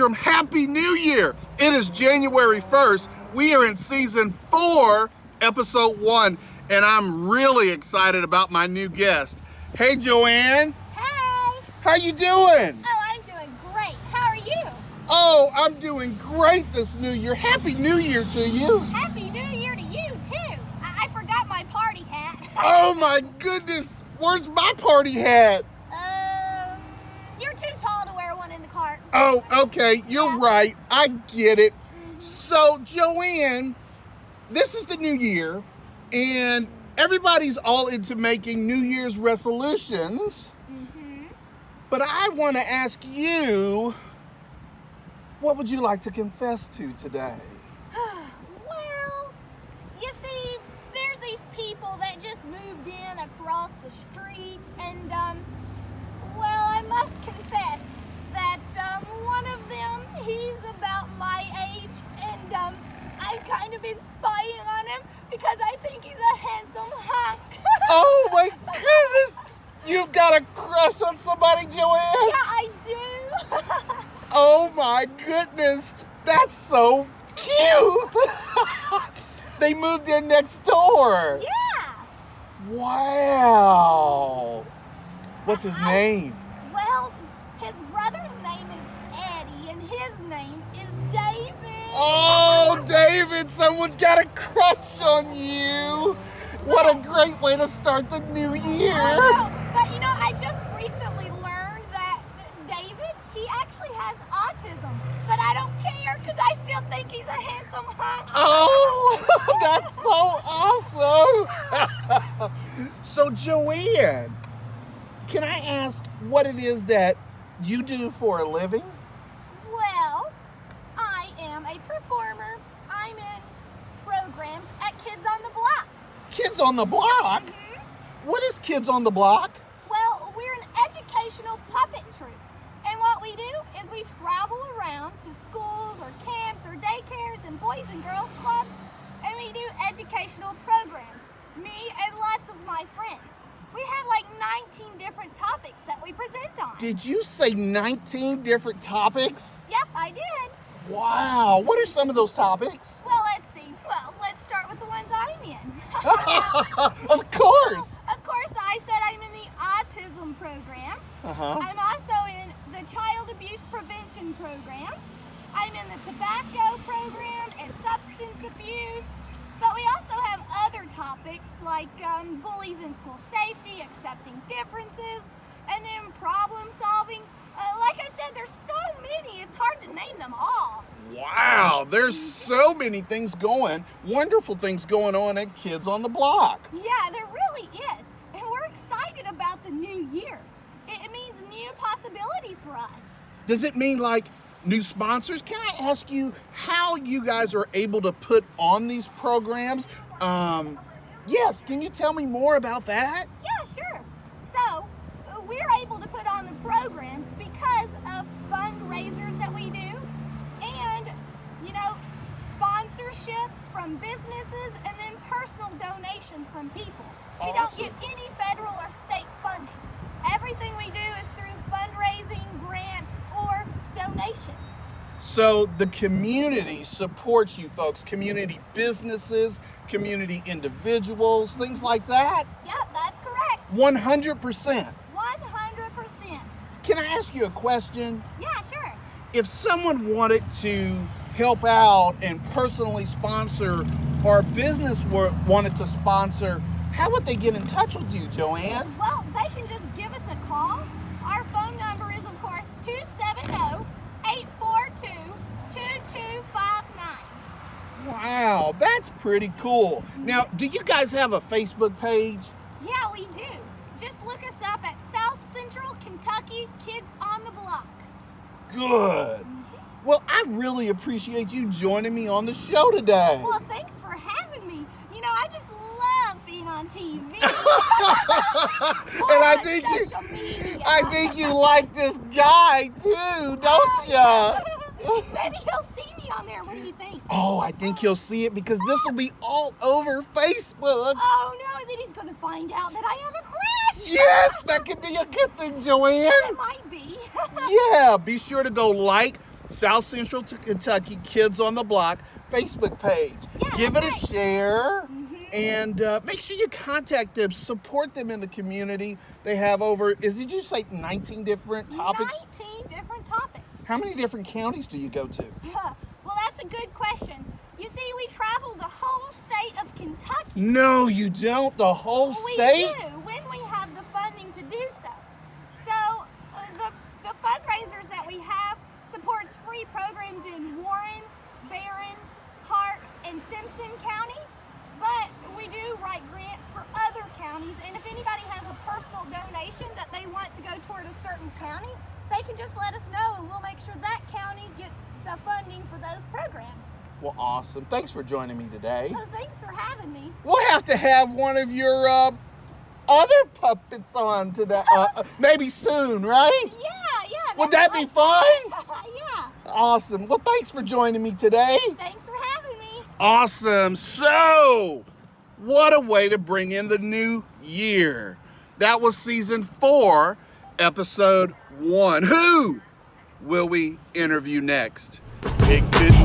Landrum, Happy New Year! It is January 1st. We are in season 4, episode 1, and I'm really excited about my new guest. Hey, Joanne. Hey. How you doing? Oh, I'm doing great. How are you? Oh, I'm doing great this new year. Happy New Year to you. Happy New Year to you, too. I forgot my party hat. Oh, my goodness. Where's my party hat? You're too tall to wear one in the cart. Oh, okay. You're right. I get it. So, Joanne, this is the new year, and everybody's all into making New Year's resolutions. But I want to ask you, what would you like to confess to today? Well, you see, there's these people that just moved in across the street, and, well, I must confess that one of them, he's about my age, and I've kind of been spying on him because I think he's a handsome hunk. Oh my goodness! You've got a crush on somebody, Joanne? Yeah, I do. Oh my goodness! That's so cute! They moved in next door. Yeah. Wow! What's his name? Well, his brother's name is Eddie, and his name is David. Oh, David, someone's got a crush on you. What a great way to start the new year. But you know, I just recently learned that David, he actually has autism. But I don't care because I still think he's a handsome hunk. Oh, that's so awesome. So, Joanne, can I ask what it is that you do for a living? Well, I am a performer. I'm in programs at Kids on the Block. Kids on the Block? What is Kids on the Block? Well, we're an educational puppet troupe. And what we do is we travel around to schools or camps or daycares and boys and girls clubs, and we do educational programs. Me and lots of my friends. We have like 19 different topics that we present on. Did you say 19 different topics? Yep, I did. Wow. What are some of those topics? Well, let's see. Well, let's start with the ones I'm in. Of course. Of course, I said I'm in the autism program. I'm also in the child abuse prevention program. I'm in the tobacco program and substance abuse. But we also have other topics like bullies in school safety, accepting differences, and then problem solving. Like I said, there's so many, it's hard to name them all. Wow, there's so many things wonderful things going on at Kids on the Block. Yeah, there really is. And we're excited about the new year. It means new possibilities for us. Does it mean like new sponsors? Can I ask you how you guys are able to put on these programs? Yes, can you tell me more about that? Yeah, sure. So, we're able to put on the programs because of fundraisers that we do and, you know, sponsorships from businesses and then personal donations from people. We don't get any federal or state funding. Everything we do is through fundraising, grants, or donations. So the community supports you folks, community businesses, community individuals, things like that? Yep, that's correct. 100%. 100%. Can I ask you a question? Yeah, sure. If someone wanted to help out and personally sponsor, or a business wanted to sponsor, how would they get in touch with you, Joanne? Well, they can just give us a call. Our phone number is, of course, 270-842-2259. Wow, that's pretty cool. Now, do you guys have a Facebook page? Yeah, we do. Just look us up at South Central Kentucky Kids on the Block. Good. Well, I really appreciate you joining me on the show today. Well, thanks for having me. You know, I just love being on TV. And I think you like this guy too, don't ya? Maybe he'll see me on there. What do you think? Oh, I think he'll see it because this will be all over Facebook. Oh no, then he's gonna find out that I have a crush. Yes, that could be a good thing, Joanne. It might be. Yeah, be sure to go like, South Central Kentucky Kids on the Block Facebook page. Yeah, Give it a that's right. share. And make sure you contact them, support them in the community. They have over, did you say 19 different topics? 19 different topics. How many different counties do you go to? Well, that's a good question. You see, we travel the whole state of Kentucky. No, you don't. The whole We state? do, when we have the funding to do so. So, the fundraisers that we have supports free programs in Warren, Barron, Hart, and Simpson counties. But we do write grants for other counties, and if anybody has a personal donation that they want to go toward a certain county, they can just let us know, and we'll make sure that county gets the funding for those programs. Well, awesome. Thanks for joining me today. So thanks for having me. We'll have to have one of your other puppets on today, maybe soon, right? Yeah. Would that be fun? Yeah. Awesome. Well, thanks for joining me today. Thanks for having me. Awesome. So, what a way to bring in the new year. That was season 4, episode 1. Who will we interview next? Big Fish.